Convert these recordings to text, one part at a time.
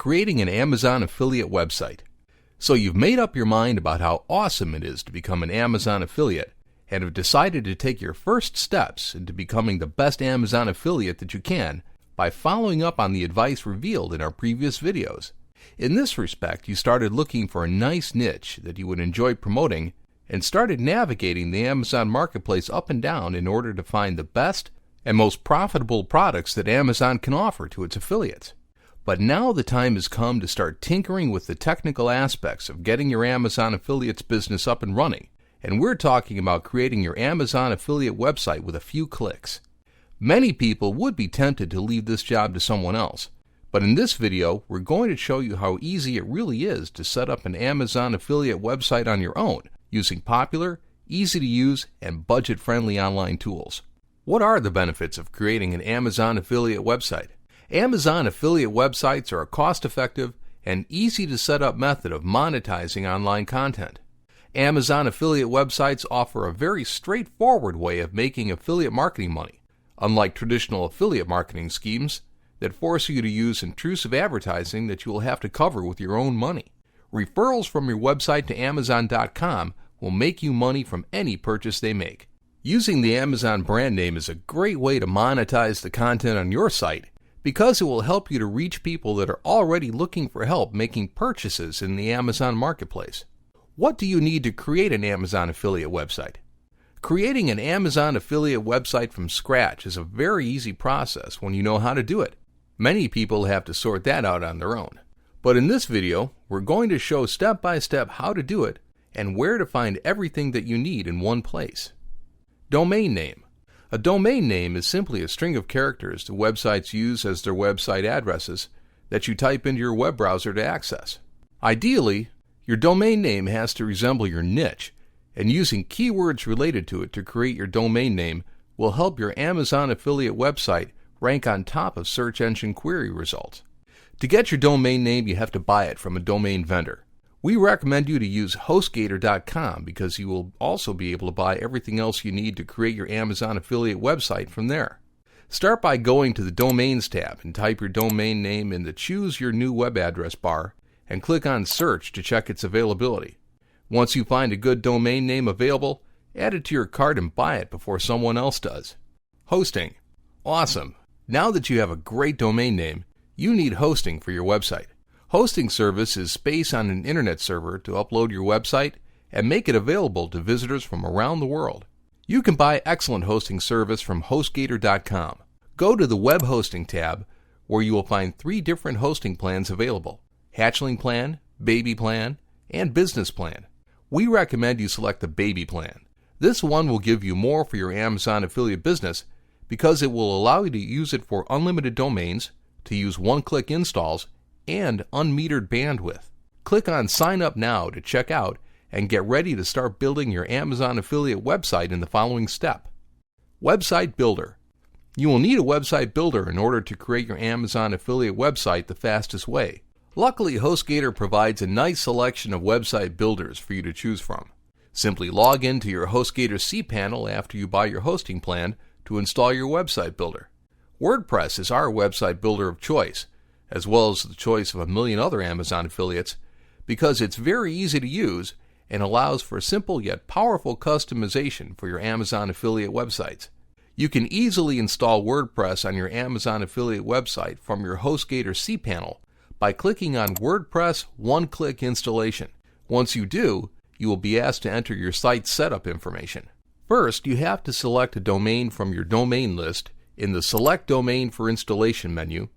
creating an Amazon affiliate website. So you've made up your mind about how awesome it is to become an Amazon affiliate and have decided to take your first steps into becoming the best Amazon affiliate that you can by following up on the advice revealed in our previous videos. In this respect, you started looking for a nice niche that you would enjoy promoting and started navigating the Amazon marketplace up and down in order to find the best and most profitable products that Amazon can offer to its affiliates. But now the time has come to start tinkering with the technical aspects of getting your Amazon affiliates business up and running, and we're talking about creating your Amazon affiliate website with a few clicks. Many people would be tempted to leave this job to someone else, but in this video we're going to show you how easy it really is to set up an Amazon affiliate website on your own using popular, easy-to-use, and budget-friendly online tools. What are the benefits of creating an Amazon affiliate website? Amazon affiliate websites are a cost-effective and easy-to-set-up method of monetizing online content. Amazon affiliate websites offer a very straightforward way of making affiliate marketing money, unlike traditional affiliate marketing schemes that force you to use intrusive advertising that you will have to cover with your own money. Referrals from your website to Amazon.com will make you money from any purchase they make. Using the Amazon brand name is a great way to monetize the content on your site because it will help you to reach people that are already looking for help making purchases in the Amazon marketplace. What do you need to create an Amazon affiliate website? Creating an Amazon affiliate website from scratch is a very easy process when you know how to do it. Many people have to sort that out on their own. But in this video, we're going to show step by step how to do it and where to find everything that you need in one place. Domain name. A domain name is simply a string of characters the websites use as their website addresses that you type into your web browser to access. Ideally, your domain name has to resemble your niche, and using keywords related to it to create your domain name will help your Amazon affiliate website rank on top of search engine query results. To get your domain name, you have to buy it from a domain vendor. We recommend you to use HostGator.com because you will also be able to buy everything else you need to create your Amazon affiliate website from there. Start by going to the Domains tab and type your domain name in the Choose Your New Web Address bar and click on Search to check its availability. Once you find a good domain name available, add it to your cart and buy it before someone else does. Hosting. Awesome! Now that you have a great domain name, you need hosting for your website. Hosting service is space on an internet server to upload your website and make it available to visitors from around the world. You can buy excellent hosting service from HostGator.com. Go to the Web Hosting tab where you will find 3 different hosting plans available: Hatchling Plan, Baby Plan, and Business Plan. We recommend you select the Baby Plan. This one will give you more for your Amazon affiliate business because it will allow you to use it for unlimited domains, to use one-click installs, and unmetered bandwidth. Click on Sign Up Now to check out and get ready to start building your Amazon affiliate website in the following step. Website Builder. You will need a website builder in order to create your Amazon affiliate website the fastest way. Luckily, HostGator provides a nice selection of website builders for you to choose from. Simply log into your HostGator cPanel after you buy your hosting plan to install your website builder. WordPress is our website builder of choice, as well as the choice of a million other Amazon affiliates, because it's very easy to use and allows for simple yet powerful customization for your Amazon affiliate websites. You can easily install WordPress on your Amazon affiliate website from your HostGator cPanel by clicking on WordPress One-Click Installation. Once you do, you will be asked to enter your site setup information. First, you have to select a domain from your domain list in the Select Domain for Installation menu,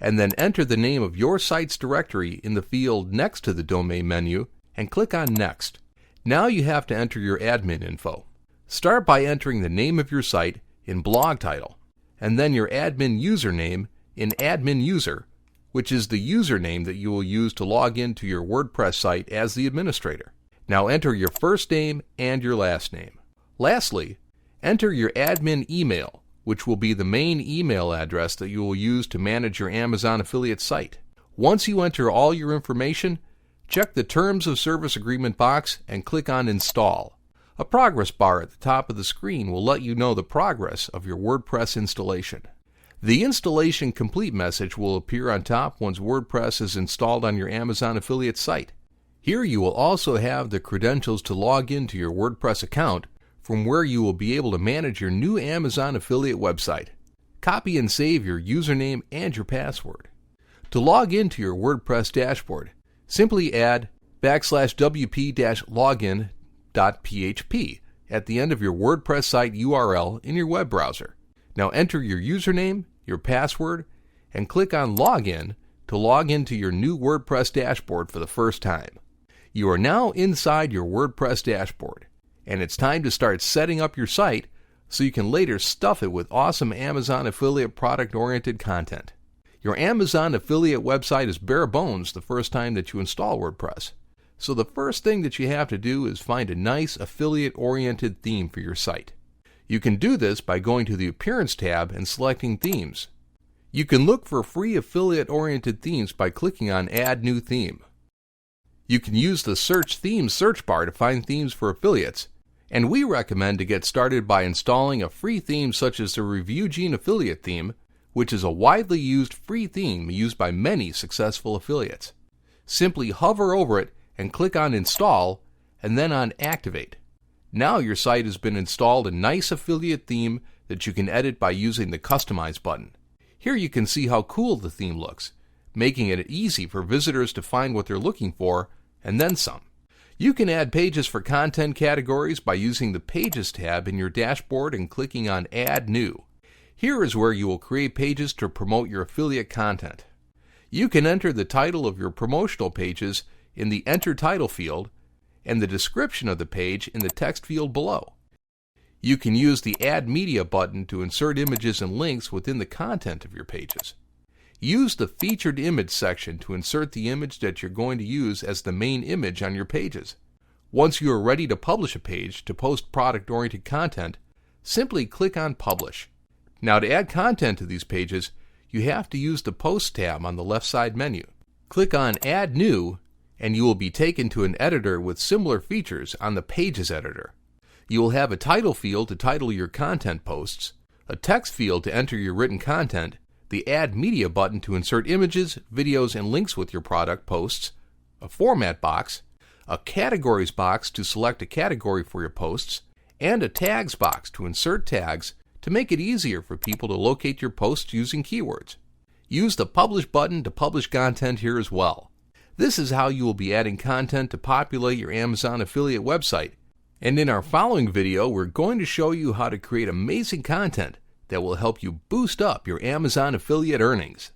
and then enter the name of your site's directory in the field next to the domain menu and click on Next. Now you have to enter your admin info. Start by entering the name of your site in blog title, and then your admin username in admin user, which is the username that you will use to log into your WordPress site as the administrator. Now enter your first name and your last name. Lastly, enter your admin email, which will be the main email address that you will use to manage your Amazon affiliate site. Once you enter all your information, check the Terms of Service Agreement box and click on Install. A progress bar at the top of the screen will let you know the progress of your WordPress installation. The installation complete message will appear on top once WordPress is installed on your Amazon affiliate site. Here you will also have the credentials to log into your WordPress account, from where you will be able to manage your new Amazon affiliate website. Copy and save your username and your password. To log into your WordPress dashboard, simply add \wp-login.php at the end of your WordPress site URL in your web browser. Now enter your username, your password, and click on Login to log into your new WordPress dashboard for the first time. You are now inside your WordPress dashboard, and it's time to start setting up your site so you can later stuff it with awesome Amazon affiliate product-oriented content. Your Amazon affiliate website is bare bones the first time that you install WordPress. So the first thing that you have to do is find a nice affiliate-oriented theme for your site. You can do this by going to the Appearance tab and selecting Themes. You can look for free affiliate-oriented themes by clicking on Add New Theme. You can use the Search Themes search bar to find themes for affiliates, and we recommend to get started by installing a free theme such as the ReviewGene affiliate theme, which is a widely used free theme used by many successful affiliates. Simply hover over it and click on Install, and then on Activate. Now your site has been installed a nice affiliate theme that you can edit by using the Customize button. Here you can see how cool the theme looks, making it easy for visitors to find what they're looking for, and then some. You can add pages for content categories by using the Pages tab in your dashboard and clicking on Add New. Here is where you will create pages to promote your affiliate content. You can enter the title of your promotional pages in the Enter Title field and the description of the page in the text field below. You can use the Add Media button to insert images and links within the content of your pages. Use the Featured Image section to insert the image that you're going to use as the main image on your pages. Once you are ready to publish a page to post product-oriented content, simply click on Publish. Now to add content to these pages, you have to use the Post tab on the left side menu. Click on Add New, and you will be taken to an editor with similar features on the Pages editor. You will have a title field to title your content posts, a text field to enter your written content, the Add Media button to insert images, videos, and links with your product posts, a format box, a categories box to select a category for your posts, and a tags box to insert tags to make it easier for people to locate your posts using keywords. Use the Publish button to publish content here as well. This is how you will be adding content to populate your Amazon affiliate website. And in our following video, we're going to show you how to create amazing content that will help you boost up your Amazon affiliate earnings.